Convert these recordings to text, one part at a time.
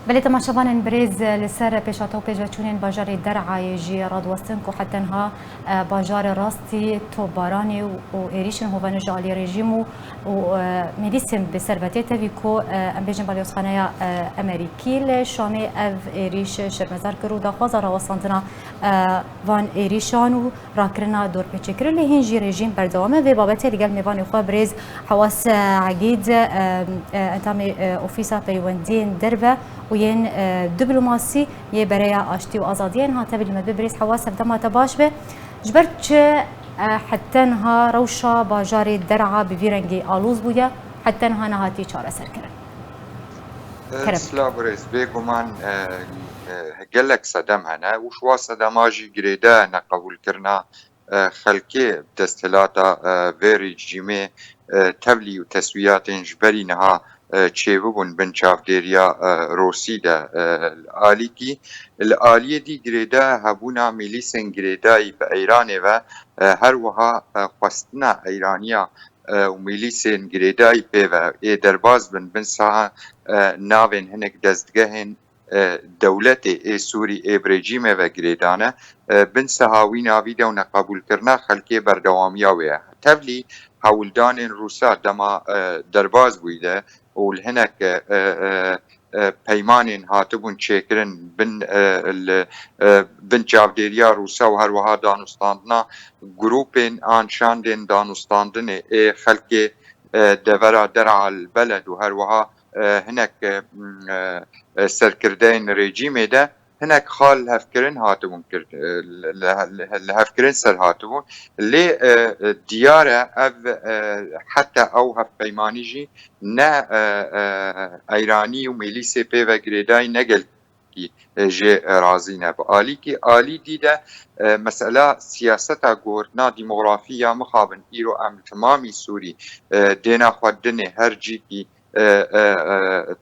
بله تماشاوان برز لسر پیشاتو پیجاچونین باجار درعای جی رادوستن کو حتی انها باجار راستی تو بارانی و ایریشن هوان جالی رژیم و میدیسم به ثروتی تاوی کو ام بیجن بالیوسخانه امریکی لشامی اف ایریش شرمزار کرو داخواز راوستاندنا وان ایریشان و راکرنا دور پیچکر لهنجی رژیم بردوامه و بابت دیگر میوان خو برز حواس عقید انتام اوفیسا پیوندین دربه وين دبلوماسي يبريا اشتي وازادين هاتا بالمبريس حواس بدما تباش به جبرت حتى انها روشا باجاري درعا بفيرنجي الوز بويا حتى انها نهاتي چاره سركره سلابرز بيگومان قالك صدم هنا وش واصدم اجي قريدا انا قبول كرنا خلقي دستلاتا فيري جيمي تبلي وتسويات جبري نها چێببوون بن چاودێریا ڕۆسیدا ئالیکی ئالیە دی گرێدا هەبوونا میلیسن گرێدایی بە ئەیرانێوە هەروەها خواستنا ئەیرانیا و میلیسên girêdayî pêve ê derbas bin saha navên hinek destgehên dewletê ê Sûrî ê rejîmê ve girêdane bin saha wî navî de neqebûlkirina xelkê berdewamiya wê ye. Tevlî hewildanên Rûsa dema derbas bûyî de û li hinek peymanên hatibûn çêkirin bin çavdêriya Rûsa û herwiha danûstandina grûpên an şandên danûstandinê ê xelkê devera der'a li beled û herwiha hinek serkirdeyên rejîmê de hinek xal li hevkirin hatibûn li hevkirin ser hatibûn lê diyar e ev heta ew hevpeymanî jî ne Eyranî û milîsê pêve girêdayî negelkî jê razî ne bi alîkî alî dî de mesela siyaseta guhirtina dîmografîya mixabin îro em timamî Sûrî dêna xwe dinê her cîkî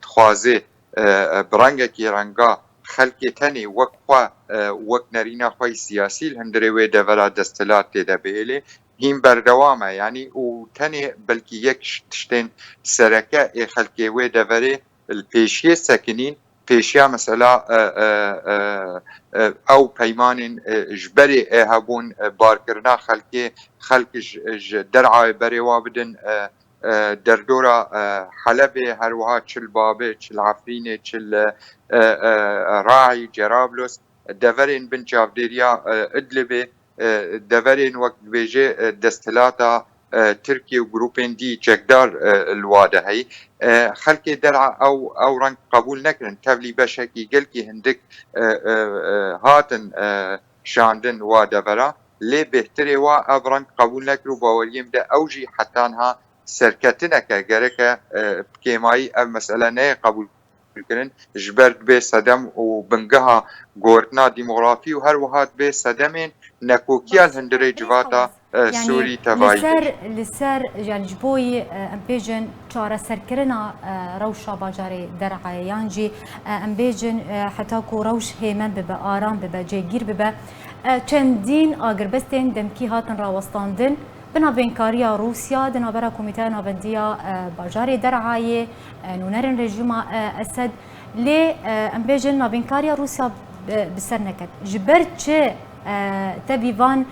dixwaze bi rengekî renga xelkê tenê wek xwe wek nerîna xwe siyasî li hundirê wê devera destilat tê de bihêlê hîn berdewam e yanî û tenê belkî yek tiştên sereke ê xelkê wê deverê li pêşiyê sekinîn pêşiya mesela ew peymanên ji berê ê hebûn barkirina xelkê xelk ji derعayê berê wa bidin derdora Helebê herwiha çil Babê çil Efrînê çil Raî Cerablos deverên bin çavdêriya Idlibê deverên wek dibêje destilata Tirkiye û grûpên dî çekdar li wa de heye xelkê der'a ew reng qebûl nekirin tevlî beşekî gelkî hindik hatin şandin wa devera lê bêhtirê wa ev reng qebûl nekir û baweriyê de ew jî heta niha serketineke gereke kêmayî ev mesele neyê qebûl kirin ji ber dibê sedem û bingeha guhirtina dîmografî û herwiha dibê sedemên nekokiya li hundirê civata Sûrî tevayî لسر يعني جبوي ام بيجن چاره سركرنا روشا باجاري درعه يانجي ام بيجن حتى كو روش هيمن ببا آرام ببا جيگير ببا چندین آگربستین دمکی هاتن راوستاندن بنا بینکاریا روسیا دنابرا کمیته ناوندیا باجاري درعه نونرن رژیم اسد لی ام بيجن نابینکاریا روسیا بسر نکد جبرچ تبیوان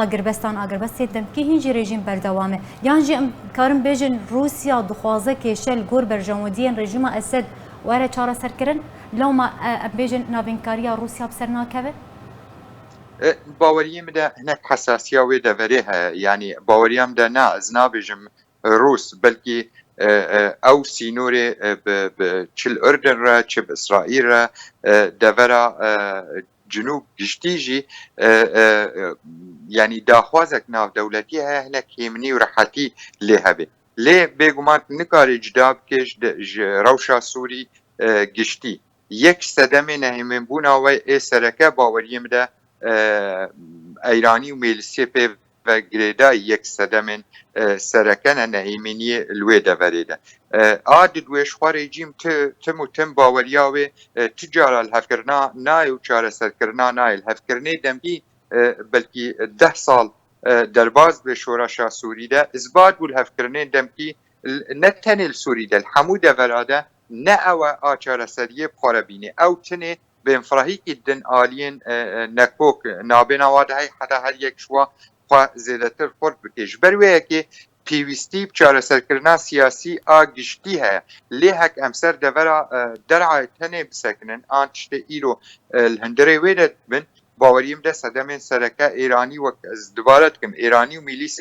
آگربستی دمکی هنجی رژیم بردوامه یعنی کارم بیجن روسیا دخوازه کشل گور برجامودین رژیم اسد واره چاره سر کرن لو ما بیجن نابینکاریا روسیا بسر ناکوه باوریم ده هناك حساسية ودفريها يعني باوريم ده نا از نابجم روس بلكي او سينوري بچل اردن را چه باسرائيل را دفرا جنوب گشتیجی یعنی داخوازک ناو دولتی هنک هیمنی و راحتی لی هبه لی بگومان نکاری جداب کش روشا سوری گشتی یک صدمه نهیمن بونا و ای سرکه باوریم ده ایرانی و میلسی پی و گریدا یک صدمن سرکن نهیمنی الوی ده وریده عاد دویش خواری جیم تم باوریاوی تجارة الهفكرنا ناي وشارة سركرنا ناي الهفكرني دمكي بلكي 10 سال درباز بشورشا سوري ده إثبات بالهفكرني دمكي نتني السوري ده الحمودة فراده نه او آچار سریه بخوره بینه او تنه به انفراهی که دن آلین نکوک نابینا واده های حتی هر یک شوا خواه زیده تر خورد بکش برویه که پیوستی بچاره سرکرنا سیاسی آگشتی های لی هک امسر دورا درعای تنه بسکنن آن تشت ایرو الهندره ویدت بن باوریم ده صدمین سرکه ایرانی و از دوبارت کم ایرانی و میلیس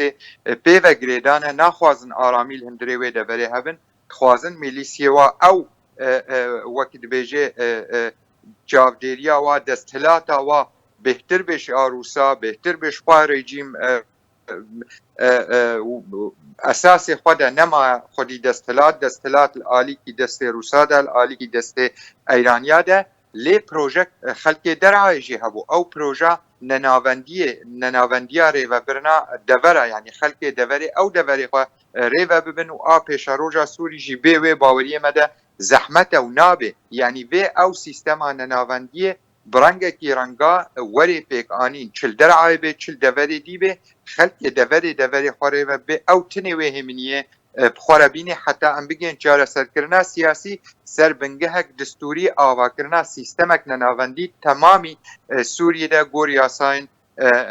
پیو گریدانه نخوازن آرامی الهندره ویده بره هبن خوازن میلیسی و او وقت بیجه جاودیریا و دستلاتا و بهتر بش آروسا بهتر بش خواه رژیم اساس خود نما خودی دستلات العالی کی دست روسا ده العالی کی دست ایرانیا ده لی پروژه خلق درعای جی هبو او پروژه نناوندی ریو برنا دوره یعنی خلق دوره او دوره خو ریو ببن و آ پیش روجا سوری جی بی و باوری مده زحمت او نابه یعنی و او سیستم نناوندی برنگه کی رنگا وری پیک آنین چل درعای به چل دوره دی به خلق دوره خوره و به او تنوی همینیه بخوره بینی حتی ام بگین چاره سرکرنا سیاسی سر بنگهک دستوری آواکرنا سیستمک نناوندی تمامی سوریه ده گوری آساین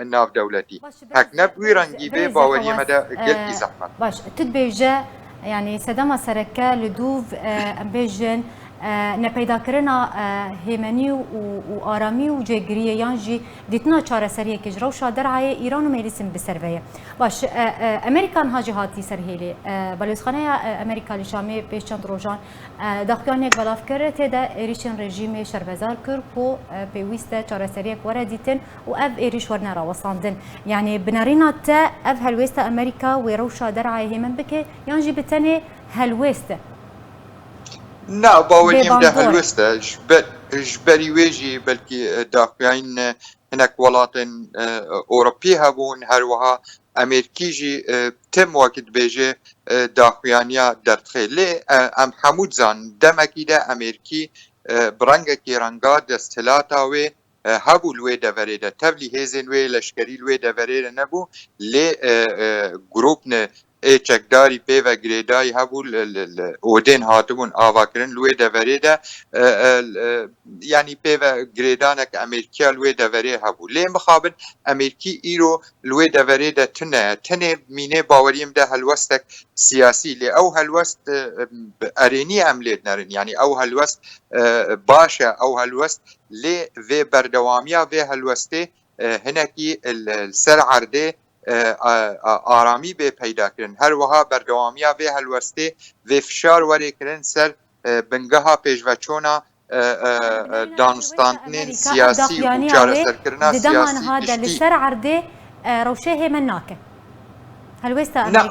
ناو دولتی هک نبوی رنگی به باوری مده گلکی زحمت باش تدبیجه يعني سدما سركا لدوف امبيجن نپیدا کرنا هیمنی و آرامی و جگریه یانجی دیتنا چاره سریه که جرو شادر عای ایران و میلیسم بسرویه باش امریکان هاجی هاتی سرهیلی بلوزخانه امریکا لشامی پیش چند روزان داخلان یک بلاف کرده ده ایریشن رژیم شربزار کرد و پیوسته چاره سریه وره دیتن و اف ایریش ورنه را وصاندن يعني بنارينا تا اف هلويست امريكا ويرو شادر عای هیمن بکه یانجی بتنه هلويست نا باوریم ده هلوسته جبری ویجی بلکی داخلین هناك ولاتن أوروبي هبون هروها أمريكي جي تم وقت بيجي داخليانيا درتخي لي أم حمود زان دمكي ده أمريكي برنگا كي رنگا دستلاتا وي هبو الوي دفري ده تبلي هيزن وي لشكري الوي دفري ده نبو لي جروبن چکداری پی و گریدای هبو اودین هاتبون آواکرن لوی دوره ده یعنی پی و گریدانک امریکا لوی دوره هبو لی مخابن امریکی ایرو لوی دوره ده تنه مینه باوریم ده هلوستک سیاسی لی او هلوست ارینی عملیت نرن یعنی او هلوست باشه او هلوست لی و بردوامیا و هلوسته هنکی السر عرده آرامی به پیدا کردن هر وها بردوامیا به هلوسته و فشار وری کردن سر بنگها پیشوچونا دانستاندن سیاسی و چاره سرکرنا سیاسی هذا لسر عرده روشه من ناكه هلوسته نه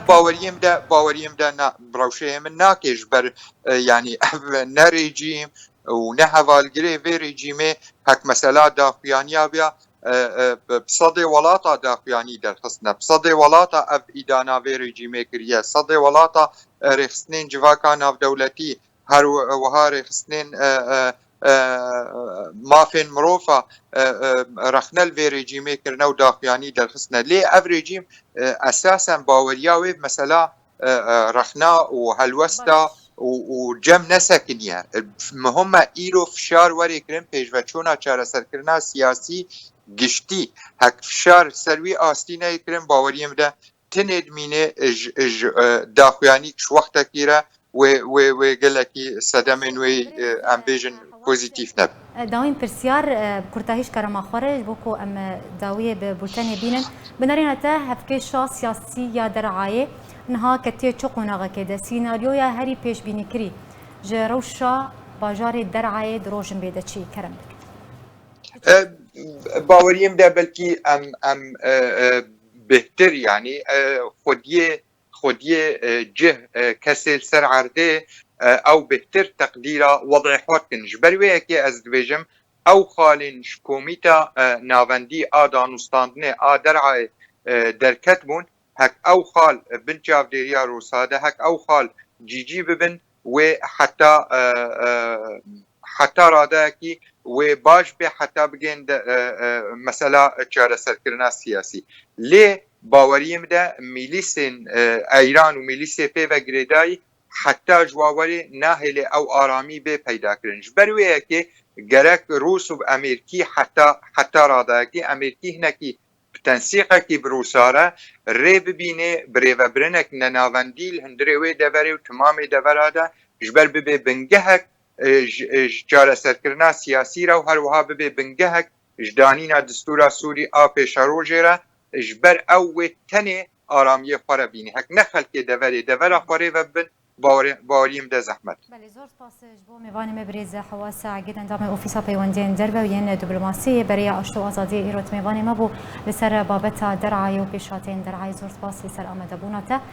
باوریم ده نه روشه من ناکش بر یعنی نه رژیم و نه حوالگری و رژیمه حک مثلا داخلانیا بیا بصدي ولاطة داخلاني در خصنا بصدي ولاطة اف ايدانا في رجيمي كريا صدي ولاطة رخصنين جواكا ناف دولتي هر وها رخصنين مافين مروفا رخنل في رجيمي كرنا وداخلاني در خصنا ليه اف رجيم اساسا باورياوي مثلا رخنا وهلوستا وجم نسكنيا مهم ايرو فشار وري كرن پیشوچونا چاره سرکرنا سیاسی گشتی هک فشار سروی آستینه کرن باوریم ده تند مینه داخویانی کش وقتا کیره و گلکی صدمین و امبیجن پوزیتیف نب داوین پرسیار کرتاهیش کرما خارج بوکو ام داویه به بولتانی بینن بنارین تا هفکه شا سیاسی یا درعایه نها کتیه چقوناغه که ده سیناریویا هری پیش بینی کری جروشا باجار درعایه دروجن بیده چی کرم باوریم ده بلکی ام بهتر یعنی خودیه جه کسی سر عرده او بهتر تقدیر وضعیت کنش برویه که از دویجم او خالین شکومیتا ناوندی آدانستاندنه آدرعای درکت بون هک او خال بن جاودیریا روساده هک او خال جیجی ببن و حتی راده کی و باش به حتی بگین مثلا چاره سرکرنا سیاسی لی باوریم ده میلیسین ایران و میلیسی پی و گریدای حتا جواوەری ناهێلێ ئەو ئارامی بێ پەیداکردن ji ber wê yekê gerek Rûs û Amerîkî heta radayekî Amerîkî hinekî tensîqekî bi Rûsa re rê bibînê birêvebirinek nenavendî li hundirê wê deverê û timamê devera de ji ber bibe bingehek ji çareserkirina siyasî re û her wiha bibe bingehek ji danîna distûra Sûrî a pêşerojê re ji ber ew wê tenê aramiyê xwe re bînî hek ne xelkê deverê devera xwe rê vebin باوریم ده زحمت. بله زور سپاس جبو میوانی مبریز حواس عقید اندام اوفیسا پیوندین دربه و ین دیپلماسی برای آشتی و آزادی ایران میوانی ما بو لسر بابت درعای و پیشاتین درعای زور سپاس لسر آمده بوناته.